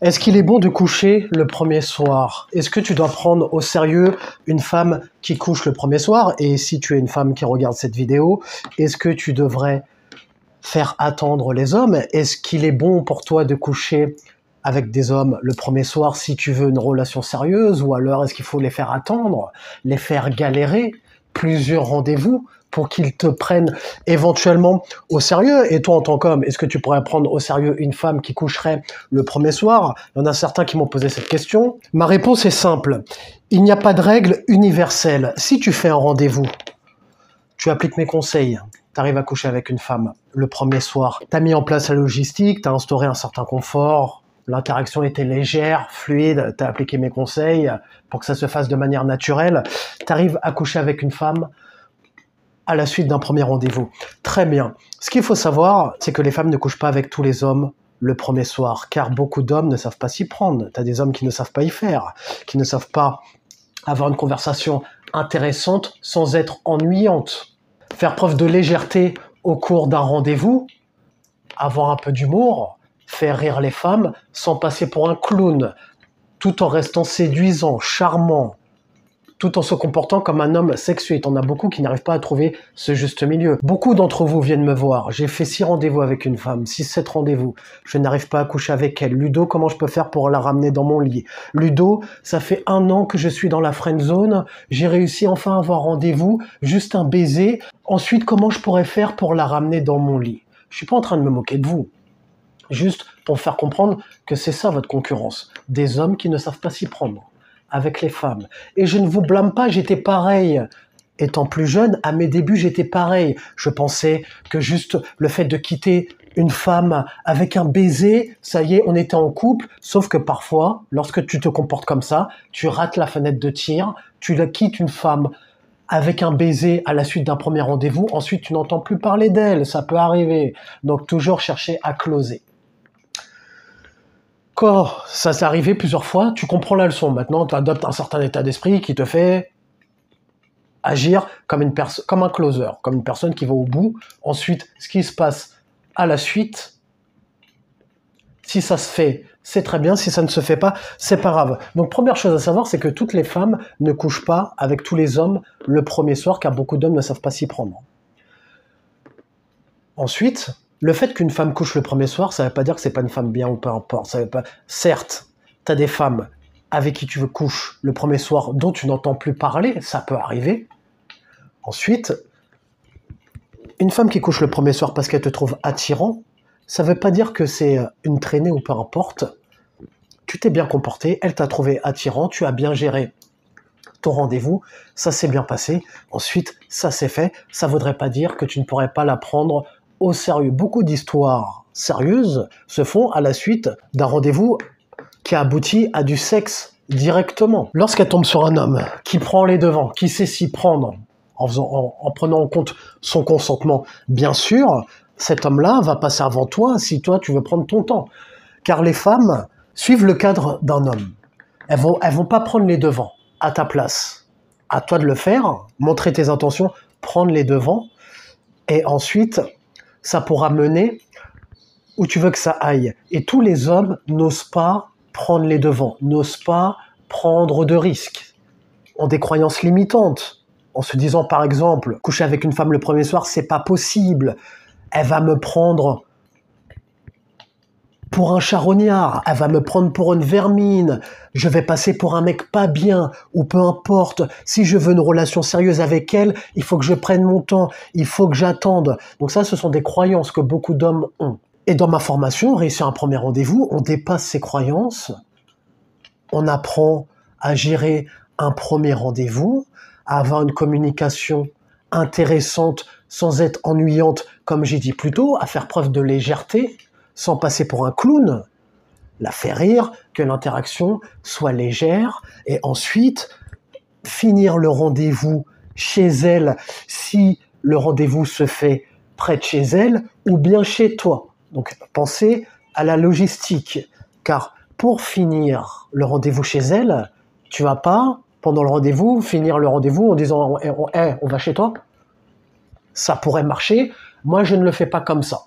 Est-ce qu'il est bon de coucher le premier soir? Est-ce que tu dois prendre au sérieux une femme qui couche le premier soir? Et si tu es une femme qui regarde cette vidéo, est-ce que tu devrais faire attendre les hommes? Est-ce qu'il est bon pour toi de coucher avec des hommes le premier soir si tu veux une relation sérieuse? Ou alors est-ce qu'il faut les faire attendre, les faire galérer, plusieurs rendez-vous pour qu'ils te prennent éventuellement au sérieux? Et toi, en tant qu'homme, est-ce que tu pourrais prendre au sérieux une femme qui coucherait le premier soir? Il y en a certains qui m'ont posé cette question. Ma réponse est simple. Il n'y a pas de règle universelle. Si tu fais un rendez-vous, tu appliques mes conseils, tu arrives à coucher avec une femme le premier soir, tu as mis en place la logistique, tu as instauré un certain confort, l'interaction était légère, fluide, tu as appliqué mes conseils pour que ça se fasse de manière naturelle, tu arrives à coucher avec une femme à la suite d'un premier rendez-vous. Très bien. Ce qu'il faut savoir, c'est que les femmes ne couchent pas avec tous les hommes le premier soir, car beaucoup d'hommes ne savent pas s'y prendre. Tu as des hommes qui ne savent pas y faire, qui ne savent pas avoir une conversation intéressante sans être ennuyante. Faire preuve de légèreté au cours d'un rendez-vous, avoir un peu d'humour, faire rire les femmes sans passer pour un clown, tout en restant séduisant, charmant, tout en se comportant comme un homme sexué. On a beaucoup qui n'arrivent pas à trouver ce juste milieu. Beaucoup d'entre vous viennent me voir. J'ai fait 6 rendez-vous avec une femme, 6-7 rendez-vous. Je n'arrive pas à coucher avec elle. Ludo, comment je peux faire pour la ramener dans mon lit? Ludo, ça fait 1 an que je suis dans la friend zone. J'ai réussi enfin à avoir rendez-vous, juste un baiser. Ensuite, comment je pourrais faire pour la ramener dans mon lit? Je suis pas en train de me moquer de vous. Juste pour faire comprendre que c'est ça votre concurrence. Des hommes qui ne savent pas s'y prendre avec les femmes. Et je ne vous blâme pas, j'étais pareil. Étant plus jeune, à mes débuts, j'étais pareil. Je pensais que juste le fait de quitter une femme avec un baiser, ça y est, on était en couple. Sauf que parfois, lorsque tu te comportes comme ça, tu rates la fenêtre de tir, tu quittes une femme avec un baiser à la suite d'un premier rendez-vous. Ensuite, tu n'entends plus parler d'elle, ça peut arriver. Donc, toujours chercher à closer. Quand ça s'est arrivé plusieurs fois, tu comprends la leçon. Maintenant, tu adoptes un certain état d'esprit qui te fait agir comme un closer, comme une personne qui va au bout. Ensuite, ce qui se passe à la suite, si ça se fait, c'est très bien. Si ça ne se fait pas, c'est pas grave. Donc, première chose à savoir, c'est que toutes les femmes ne couchent pas avec tous les hommes le premier soir, car beaucoup d'hommes ne savent pas s'y prendre. Ensuite, le fait qu'une femme couche le premier soir, ça ne veut pas dire que c'est pas une femme bien ou peu importe. Ça veut pas... Certes, tu as des femmes avec qui tu veux coucher le premier soir dont tu n'entends plus parler, ça peut arriver. Ensuite, une femme qui couche le premier soir parce qu'elle te trouve attirant, ça ne veut pas dire que c'est une traînée ou peu importe. Tu t'es bien comporté, elle t'a trouvé attirant, tu as bien géré ton rendez-vous, ça s'est bien passé. Ensuite, ça s'est fait. Ça ne voudrait pas dire que tu ne pourrais pas la prendre au sérieux. Beaucoup d'histoires sérieuses se font à la suite d'un rendez-vous qui aboutit à du sexe directement. Lorsqu'elle tombe sur un homme qui prend les devants, qui sait s'y prendre, en prenant en compte son consentement, bien sûr, cet homme-là va passer avant toi si toi tu veux prendre ton temps. Car les femmes suivent le cadre d'un homme. Elles vont pas prendre les devants à ta place. À toi de le faire, montrer tes intentions, prendre les devants, et ensuite ça pourra mener où tu veux que ça aille. Et tous les hommes n'osent pas prendre les devants, n'osent pas prendre de risques, ont des croyances limitantes, en se disant par exemple, coucher avec une femme le premier soir, c'est pas possible, elle va me prendre pour un charognard, elle va me prendre pour une vermine, je vais passer pour un mec pas bien, ou peu importe, si je veux une relation sérieuse avec elle, il faut que je prenne mon temps, il faut que j'attende. Donc ça, ce sont des croyances que beaucoup d'hommes ont. Et dans ma formation, réussir un premier rendez-vous, on dépasse ces croyances, on apprend à gérer un premier rendez-vous, à avoir une communication intéressante sans être ennuyante, comme j'ai dit plus tôt, à faire preuve de légèreté, sans passer pour un clown, la faire rire, que l'interaction soit légère, et ensuite finir le rendez-vous chez elle, si le rendez-vous se fait près de chez elle, ou bien chez toi. Donc pensez à la logistique, car pour finir le rendez-vous chez elle, tu vas pas, pendant le rendez-vous, finir le rendez-vous en disant on va chez toi. Ça pourrait marcher, moi je ne le fais pas comme ça.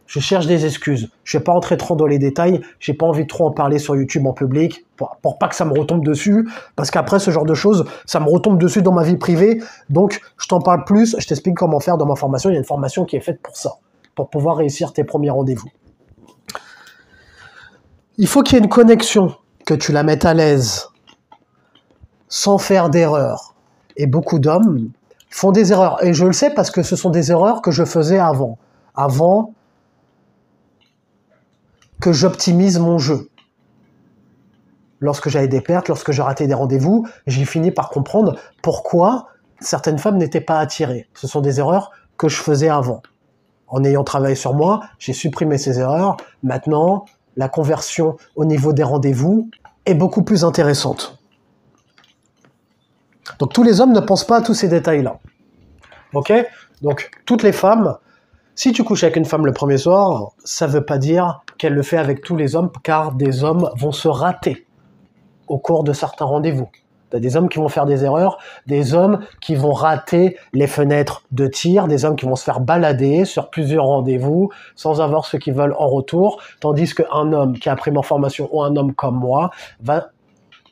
Je cherche des excuses. Je vais pas entrer trop dans les détails. J'ai pas envie de trop en parler sur YouTube en public pour pas que ça me retombe dessus. Parce qu'après, ce genre de choses, ça me retombe dessus dans ma vie privée. Donc, je t'en parle plus. Je t'explique comment faire dans ma formation. Il y a une formation qui est faite pour ça. Pour pouvoir réussir tes premiers rendez-vous. Il faut qu'il y ait une connexion, que tu la mettes à l'aise, sans faire d'erreurs. Et beaucoup d'hommes font des erreurs. Et je le sais parce que ce sont des erreurs que je faisais avant. Avant que j'optimise mon jeu. Lorsque j'avais des pertes, lorsque je ratais des rendez-vous, j'ai fini par comprendre pourquoi certaines femmes n'étaient pas attirées. Ce sont des erreurs que je faisais avant. En ayant travaillé sur moi, j'ai supprimé ces erreurs. Maintenant, la conversion au niveau des rendez-vous est beaucoup plus intéressante. Donc tous les hommes ne pensent pas à tous ces détails-là. Ok? Donc toutes les femmes, si tu couches avec une femme le premier soir, ça ne veut pas dire qu'elle le fait avec tous les hommes, car des hommes vont se rater au cours de certains rendez-vous. Tu as des hommes qui vont faire des erreurs, des hommes qui vont rater les fenêtres de tir, des hommes qui vont se faire balader sur plusieurs rendez-vous sans avoir ce qu'ils veulent en retour, tandis qu'un homme qui a pris ma formation ou un homme comme moi va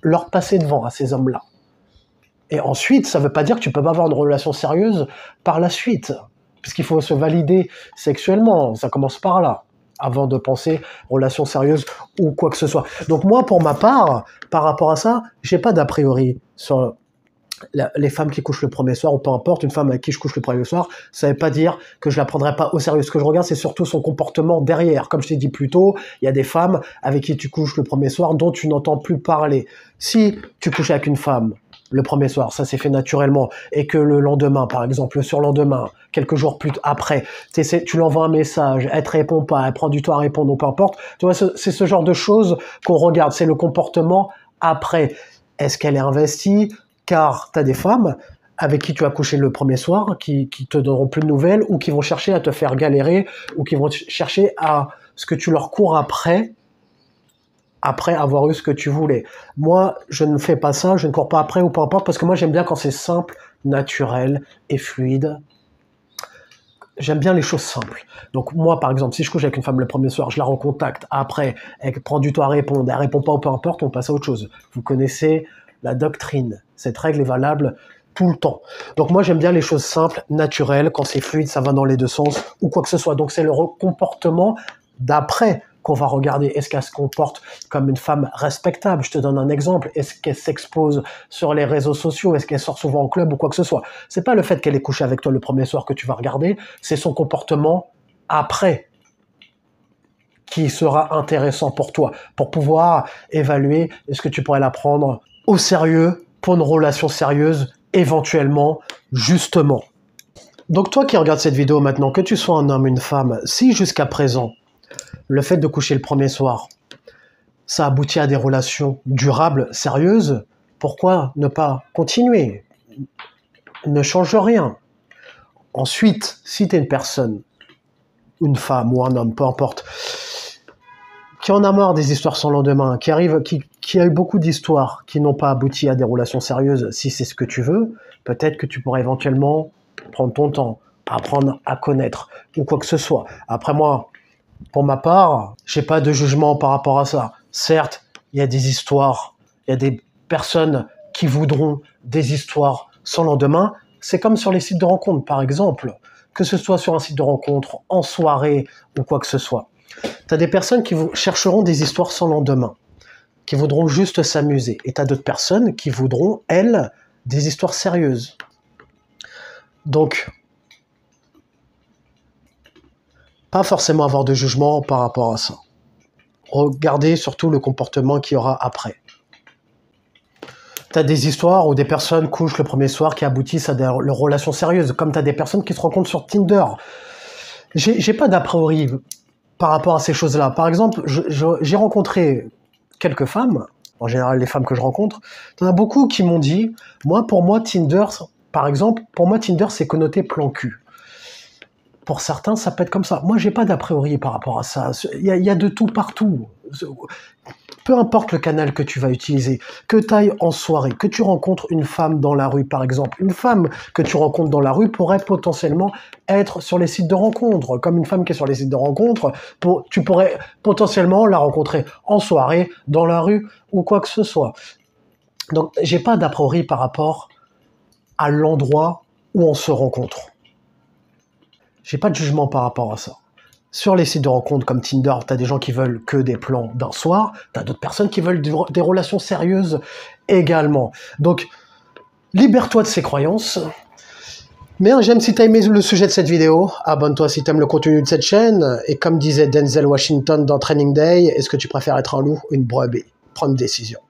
leur passer devant à ces hommes-là. Et ensuite, ça ne veut pas dire que tu peux pas avoir une relation sérieuse par la suite. Puisqu'il faut se valider sexuellement, ça commence par là, avant de penser relation sérieuse ou quoi que ce soit. Donc moi, pour ma part, par rapport à ça, j'ai pas d'a priori sur les femmes qui couchent le premier soir, ou peu importe, une femme avec qui je couche le premier soir, ça veut pas dire que je la prendrai pas au sérieux. Ce que je regarde, c'est surtout son comportement derrière. Comme je t'ai dit plus tôt, il y a des femmes avec qui tu couches le premier soir dont tu n'entends plus parler. Si tu couches avec une femme le premier soir, ça s'est fait naturellement, et que le lendemain, par exemple, le surlendemain, quelques jours plus après, tu lui envoies un message, elle te répond pas, elle prend du temps à répondre, ou peu importe, tu vois, c'est ce genre de choses qu'on regarde, c'est le comportement après. Est-ce qu'elle est investie? Car tu as des femmes avec qui tu as couché le premier soir, qui te donneront plus de nouvelles, ou qui vont chercher à te faire galérer, ou qui vont chercher à ce que tu leur cours après avoir eu ce que tu voulais. Moi, je ne fais pas ça, je ne cours pas après ou peu importe, parce que moi, j'aime bien quand c'est simple, naturel et fluide. J'aime bien les choses simples. Donc moi, par exemple, si je couche avec une femme le premier soir, je la recontacte, après, elle prend du temps à répondre, elle répond pas ou peu importe, on passe à autre chose. Vous connaissez la doctrine. Cette règle est valable tout le temps. Donc moi, j'aime bien les choses simples, naturelles, quand c'est fluide, ça va dans les deux sens, ou quoi que ce soit. Donc c'est le comportement d'après qu'on va regarder. Est-ce qu'elle se comporte comme une femme respectable? Je te donne un exemple. Est-ce qu'elle s'expose sur les réseaux sociaux? Est-ce qu'elle sort souvent en club ou quoi que ce soit? C'est pas le fait qu'elle ait couché avec toi le premier soir que tu vas regarder, c'est son comportement après qui sera intéressant pour toi, pour pouvoir évaluer est-ce que tu pourrais la prendre au sérieux pour une relation sérieuse, éventuellement, justement. Donc toi qui regardes cette vidéo maintenant, que tu sois un homme, une femme, si jusqu'à présent, le fait de coucher le premier soir, ça aboutit à des relations durables, sérieuses, pourquoi ne pas continuer? Ne change rien. Ensuite, si tu es une personne, une femme ou un homme, peu importe, qui en a marre des histoires sans lendemain, qui a eu beaucoup d'histoires qui n'ont pas abouti à des relations sérieuses, si c'est ce que tu veux, peut-être que tu pourrais éventuellement prendre ton temps, apprendre à connaître, ou quoi que ce soit. Après moi, pour ma part, j'ai pas de jugement par rapport à ça. Certes, il y a des histoires, il y a des personnes qui voudront des histoires sans lendemain. C'est comme sur les sites de rencontres, par exemple. Que ce soit sur un site de rencontre, en soirée, ou quoi que ce soit. Tu as des personnes qui chercheront des histoires sans lendemain, qui voudront juste s'amuser. Et tu as d'autres personnes qui voudront, elles, des histoires sérieuses. Donc, pas forcément avoir de jugement par rapport à ça. Regardez surtout le comportement qu'il y aura après. Tu as des histoires où des personnes couchent le premier soir qui aboutissent à des relations sérieuses, comme tu as des personnes qui se rencontrent sur Tinder. J'ai pas d'a priori par rapport à ces choses-là. Par exemple, j'ai rencontré quelques femmes, en général les femmes que je rencontre, il y en a beaucoup qui m'ont dit, pour moi Tinder, par exemple, pour moi Tinder c'est connoté plan cul. Pour certains, ça peut être comme ça. Moi, j'ai pas d'a priori par rapport à ça. Il y a de tout partout. peu importe le canal que tu vas utiliser, que tu ailles en soirée, que tu rencontres une femme dans la rue par exemple, une femme que tu rencontres dans la rue pourrait potentiellement être sur les sites de rencontres. Comme une femme qui est sur les sites de rencontres, tu pourrais potentiellement la rencontrer en soirée, dans la rue ou quoi que ce soit. Donc j'ai pas d'a priori par rapport à l'endroit où on se rencontre. J'ai pas de jugement par rapport à ça. Sur les sites de rencontres comme Tinder, tu as des gens qui veulent que des plans d'un soir, tu as d'autres personnes qui veulent des relations sérieuses également. Donc, libère-toi de ces croyances. Mais j'aime si tu as aimé le sujet de cette vidéo, abonne-toi si tu aimes le contenu de cette chaîne. Et comme disait Denzel Washington dans Training Day, est-ce que tu préfères être un loup ou une brebis? Prends une décision.